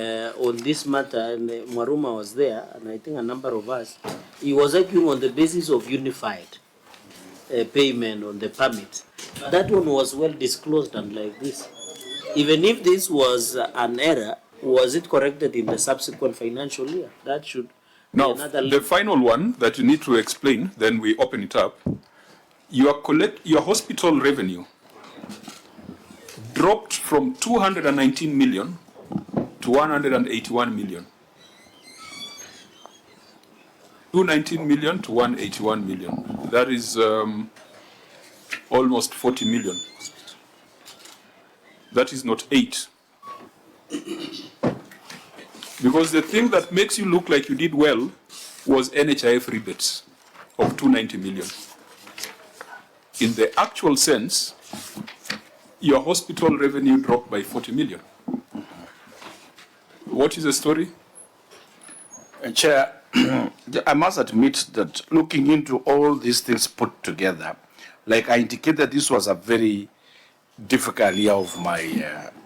On this matter, and Mwaruma was there, and I think a number of us, he was arguing on the basis of unified payment on the permit. That one was well disclosed and like this. Even if this was an error, was it corrected in the subsequent financial year? That should now, be another the final one that you need to explain, then we open it up. Your hospital revenue dropped from 219 million to 181 million. 219 million to 181 million. That is almost 40 million. That is not 8. Because the thing that makes you look like you did well was NHIF rebates of 290 million. In the actual sense, your hospital revenue dropped by 40 million. What is the story? Chair, I must admit that looking into all these things put together, like I indicated, this was a very difficult year of my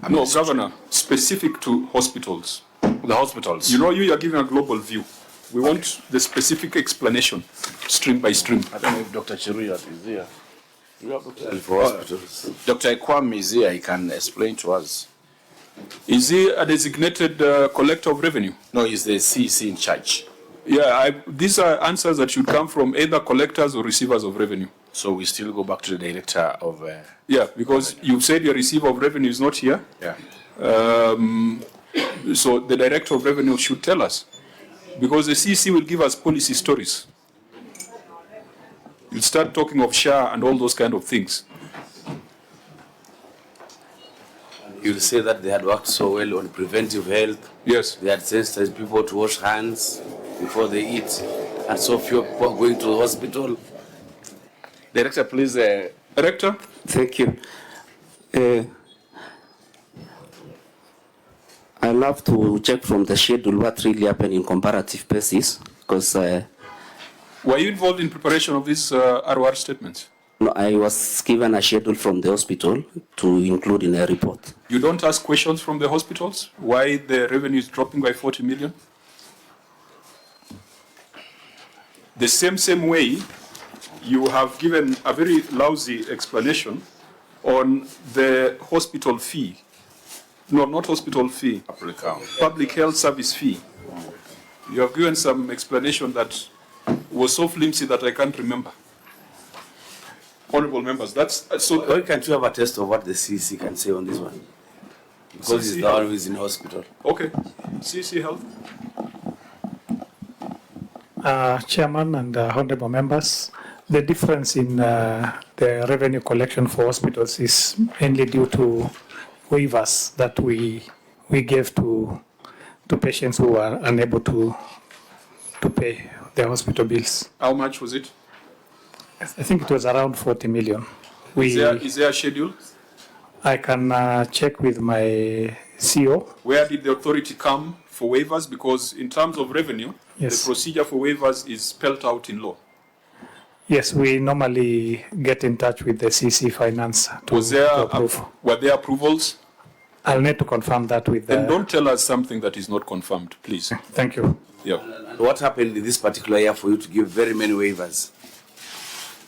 No, Governor, specific to hospitals. The hospitals. You know, you are giving a global view. We want the specific explanation, stream by stream. I don't know if Dr. Chiruyat is here. For hospitals. Dr. Kwame is here, he can explain to us. Is he a designated collector of revenue? No, he's the CEC in charge. Yeah, these are answers that should come from either collectors or receivers of revenue. So we still go back to the director of... yeah, because you said your receiver of revenue is not here. Yeah. So the director of revenue should tell us. Because the CEC will give us policy stories. You'll start talking of SHA and all those kind of things. You'll say that they had worked so well on preventive health. Yes. They had sensitized people to wash hands before they eat, and so few people are going to the hospital. Director, please. Director? Thank you. I love to check from the schedule what really happened in comparative basis, because... were you involved in preparation of these ROR statements? No, I was given a schedule from the hospital to include in a report. You don't ask questions from the hospitals? Why the revenue is dropping by 40 million? The same way, you have given a very lousy explanation on the hospital fee. No, not hospital fee. Public health service fee. You have given some explanation that was so flimsy that I can't remember. Honorable members, that's so. Why can't you have a test of what the CC can say on this one? Because it's the one who is in hospital. Okay. CC Health. Chairman and honorable members, the difference in the revenue collection for hospitals is mainly due to waivers that we gave to patients who are unable to pay their hospital bills. How much was it? I think it was around 40 million. Is there a schedule? I can check with my CEO. Where did the authority come for waivers? Because in terms of revenue, yes, the procedure for waivers is spelled out in law. Yes, we normally get in touch with the CC Finance to approve. Were there approvals? I'll need to confirm that with Then don't tell us something that is not confirmed, please. Thank you. Yeah. And what happened in this particular year for you to give very many waivers?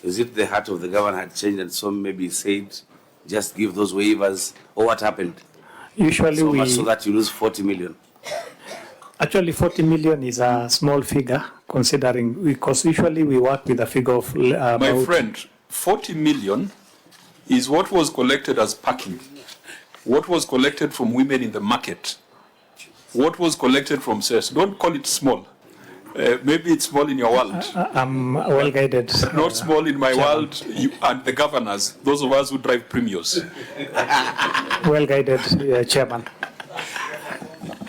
Is it the heart of the government had changed and some maybe said, just give those waivers, or what happened? Usually so much so that you lose 40 million. Actually, 40 million is a small figure, considering, because usually we work with a figure of my friend, 40 million is what was collected as parking, what was collected from women in the market, what was collected from sales. Don't call it small. Maybe it's small in your world. I'm well guided. Not small in my world, you and the governors, those of us who drive premiums. Well guided, Chairman.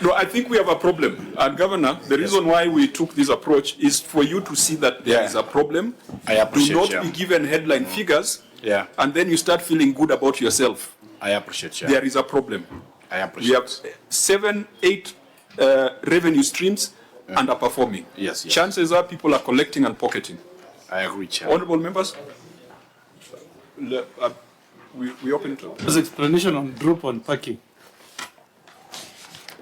No, I think we have a problem. And Governor, the reason why we took this approach is for you to see that there is a problem. I appreciate. Do not be given headline figures. Yeah. And then you start feeling good about yourself. I appreciate. There is a problem. I appreciate. We have 7, 8 revenue streams underperforming. Yes. Chances are people are collecting and pocketing. I agree, Chair. Honorable members, we open it up. There's explanation on drop on parking.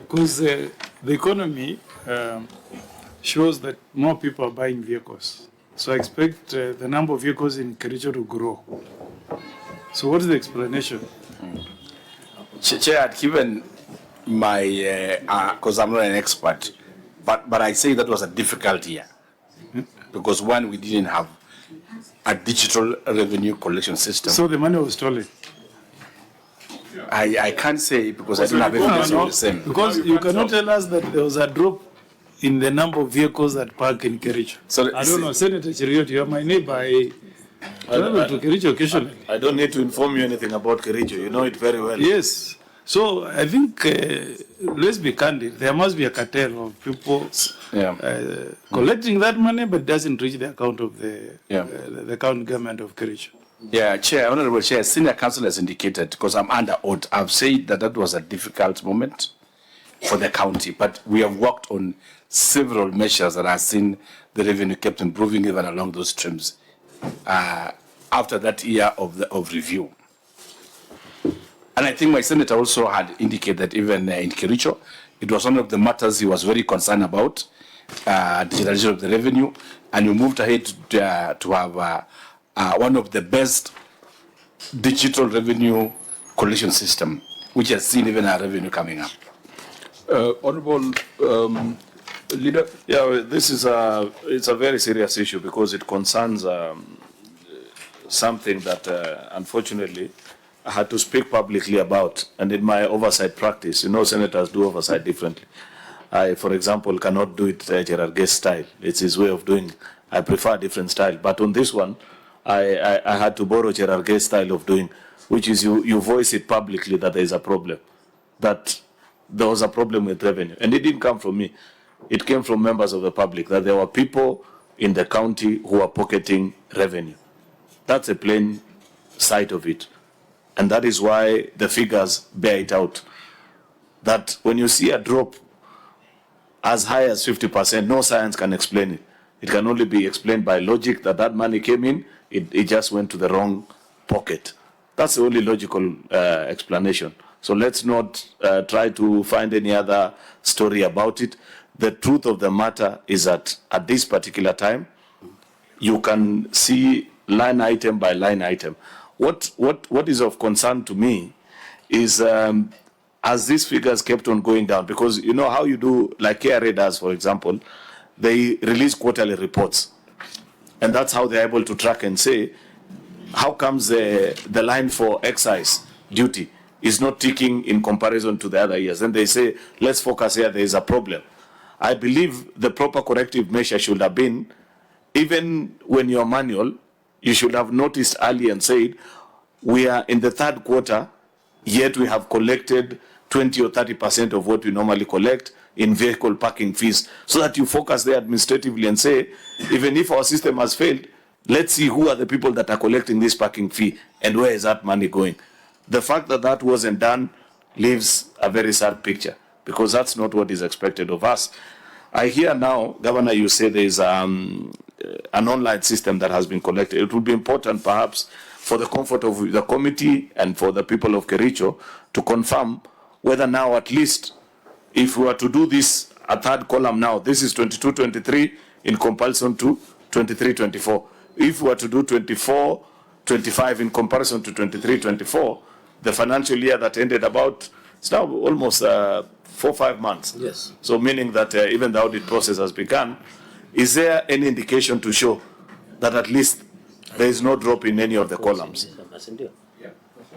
Because the economy shows that more people are buying vehicles. So I expect the number of vehicles in Kericho to grow. So what is the explanation? Chair, I'd given my, because I'm not an expert, but I say that was a difficult year. Because one, we didn't have a digital revenue collection system. So the money was stolen. I can't say because I don't have evidence of the same. Because you cannot tell us that there was a drop in the number of vehicles that park in Kericho. So I don't know, Senator Cheriot, you are my neighbor. I travel to Kericho occasionally. I don't need to inform you anything about Kericho. You know it very well. Yes. So I think, let's be candid, there must be a cartel of people collecting that money, but doesn't reach the account of the county government of Kericho. Yeah, Chair, Honorable Chair, Senior Counsel has indicated, because I'm under oath, I've said that that was a difficult moment for the county, but we have worked on several measures that have seen the revenue kept improving even along those streams after that year of review. And I think my senator also had indicated that even in Kericho, it was one of the matters he was very concerned about, digitalization of the revenue, and we moved ahead to have one of the best digital revenue collection system, which has seen even our revenue coming up. Honorable Leader. Yeah, this is it's a very serious issue because it concerns something that unfortunately I had to speak publicly about, and in my oversight practice, you know, senators do oversight differently. I, for example, cannot do it Gerard Guest style. It's his way of doing. I prefer a different style. But on this one, I had to borrow Gerard Guest style of doing, which is you voice it publicly that there is a problem, that there was a problem with revenue. And it didn't come from me. It came from members of the public, that there were people in the county who are pocketing revenue. That's a plain sight of it. And that is why the figures bear it out. That when you see a drop as high as 50%, no science can explain it. It can only be explained by logic that that money came in, it just went to the wrong pocket. That's the only logical explanation. So let's not try to find any other story about it. The truth of the matter is that at this particular time, you can see line item by line item. What is of concern to me is as these figures kept on going down, because you know how you do, like KRA does, for example, they release quarterly reports. And that's how they're able to track and say, how comes the line for excise duty is not ticking in comparison to the other years? Then they say, let's focus here, there is a problem. I believe the proper corrective measure should have been, even when you're manual, you should have noticed early and said, we are in the third quarter, yet we have collected 20 or 30% of what we normally collect in vehicle parking fees, so that you focus there administratively and say, even if our system has failed, let's see who are the people that are collecting this parking fee and where is that money going. The fact that that wasn't done leaves a very sad picture, because that's not what is expected of us. I hear now, Governor, you say there is an online system that has been collected. It would be important, perhaps, for the comfort of the committee and for the people of Kericho to confirm whether now, at least, if we were to do this, a third column now, this is 22-23 in comparison to 23-24. If we were to do 24-25 in comparison to 23-24, the financial year that ended about, it's now almost 4 or 5 months. Yes. So meaning that even the audit process has begun. Is there any indication to show that at least there is no drop in any of the columns?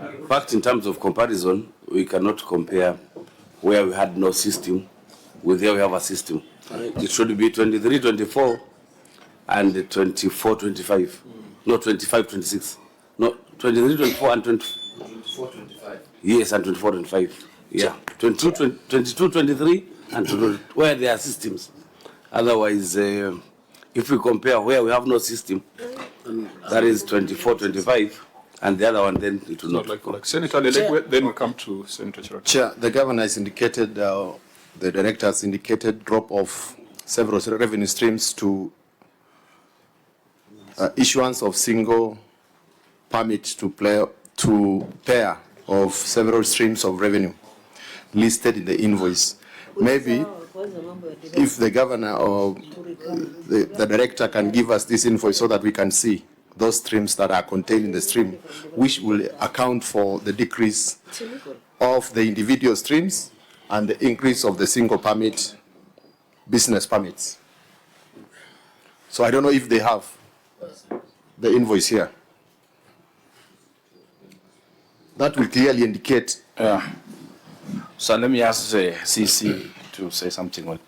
In fact, in terms of comparison, we cannot compare where we had no system with where we have a system. It should be 23-24 and 24-25. No, 25-26. No, 23-24 and 24-25. Yes, and 24-25. Yeah, 22-23 and 22, where there are systems. Otherwise, if we compare where we have no system, that is 24-25, and the other one, then it will not. Like Senator Lelekwe, then we come to Senator Chirot. Chair, the governor has indicated, the director has indicated drop of several revenue streams to issuance of single permit to pair of several streams of revenue listed in the invoice. maybe if the governor or the director can give us this invoice so that we can see those streams that are contained in the stream, which will account for the decrease of the individual streams and the increase of the single permit business permits. So I don't know if they have the invoice here. That will clearly indicate. So let me ask CC to say something.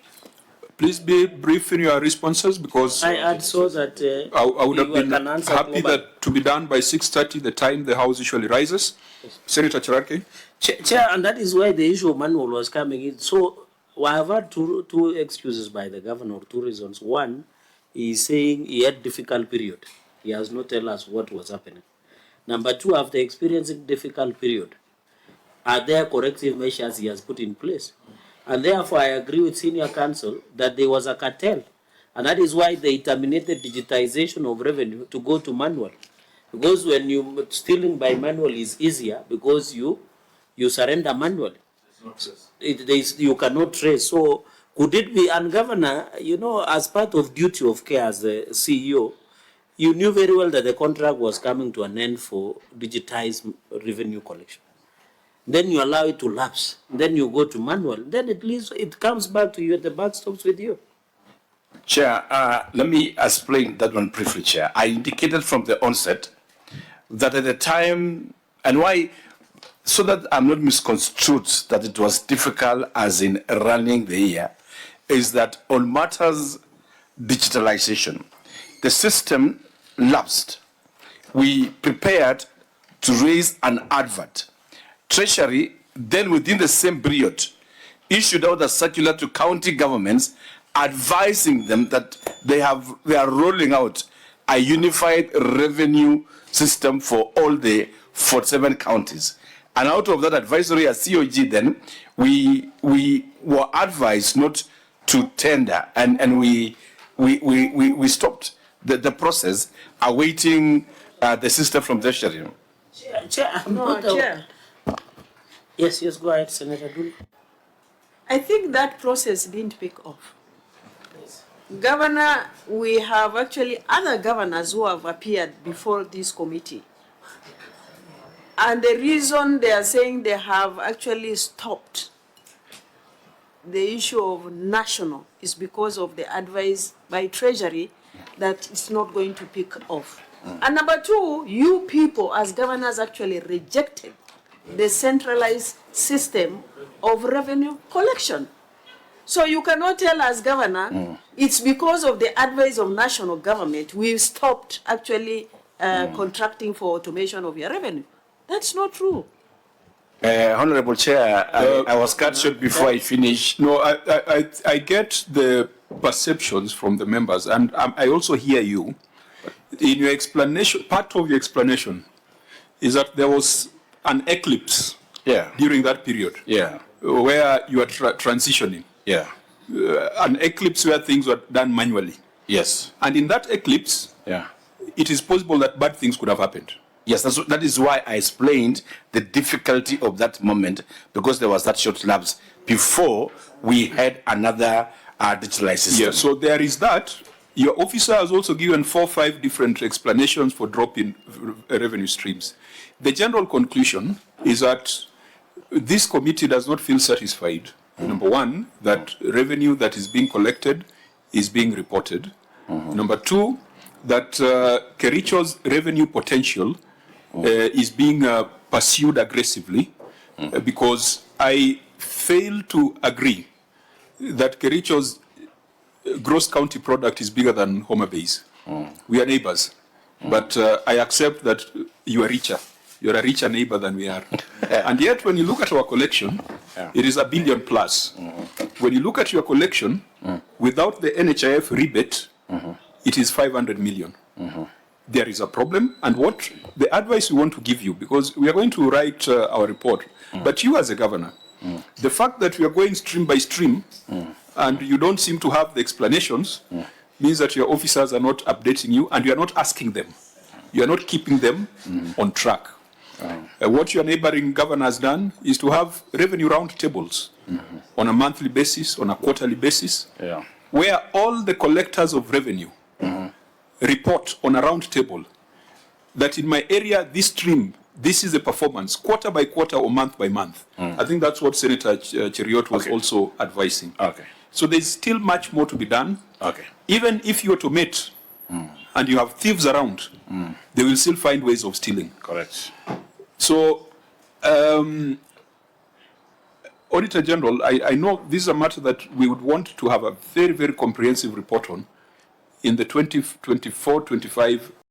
Please be brief in your responses, because I add so that I would have you been can answer happy global. that to be done by 6:30, the time the House usually rises. Senator Cherarke. Chair, and that is why the issue of manual was coming in. So I have had two excuses by the governor, two reasons. One, he is saying he had difficult period. He has not tell us what was happening. Number two, after experiencing difficult period, are there corrective measures he has put in place? And therefore, I agree with senior counsel that there was a cartel. And that is why they terminated digitization of revenue to go to manual. Because when you stealing by manual is easier because you surrender manually. You cannot trace. So could it be, and governor, as part of duty of care as the CEO, you knew very well that the contract was coming to an end for digitized revenue collection. Then you allow it to lapse. Then you go to manual. Then at least it comes back to you, the buck stops with you. Chair, let me explain that one briefly, Chair. I indicated from the onset that at the time, and why, so that I'm not misconstrued that it was difficult as in running the year, is that on matters digitalization, the system lapsed. We prepared to raise an advert. Treasury, then within the same period, issued out a circular to county governments advising them that they are rolling out a unified revenue system for all the 47 counties. And out of that advisory as COG then, we were advised not to tender, and we stopped the process awaiting the system from Treasury. Chair, Chair. Yes, go ahead, Senator Dul. I think that process didn't pick off. Governor, we have actually other governors who have appeared before this committee. And the reason they are saying they have actually stopped the issue of national is because of the advice by Treasury that it's not going to pick off. And number two, you people as governors actually rejected the centralized system of revenue collection. So you cannot tell us, Governor, it's because of the advice of national government we've stopped actually contracting for automation of your revenue. That's not true. Honorable Chair, I was cut short before I finish. No, I get the perceptions from the members, and I also hear you. In your explanation, part of your explanation is that there was an eclipse during that period where you are transitioning. An eclipse where things were done manually. Yes. And in that eclipse, it is possible that bad things could have happened. Yes, that is why I explained the difficulty of that moment, because there was that short lapse before we had another digitalized system. Yeah, so there is that. Your officer has also given 4 or 5 different explanations for drop in revenue streams. The general conclusion is that this committee does not feel satisfied, number one, that revenue that is being collected is being reported. Number two, that Kericho's revenue potential is being pursued aggressively, because I fail to agree that Kericho's gross county product is bigger than Homa Bay's. We are neighbors, but I accept that you are richer. You're a richer neighbor than we are. And yet, when you look at our collection, it is $1 billion plus. When you look at your collection, without the NHIF rebate, it is 500 million. There is a problem, and what the advice we want to give you, because we are going to write our report, but you as a governor, the fact that we are going stream by stream, and you don't seem to have the explanations, means that your officers are not updating you, and you are not asking them. You are not keeping them on track. What your neighboring governor has done is to have revenue round tables on a monthly basis, on a quarterly basis, where all the collectors of revenue report on a round table that in my area, this stream, this is the performance, quarter by quarter or month by month. I think that's what Senator Cheriot was also advising. So there's still much more to be done. Even if you automate and you have thieves around, they will still find ways of stealing. Correct. So, Auditor General, I know this is a matter that we would want to have a very, very comprehensive report on in the 2024-25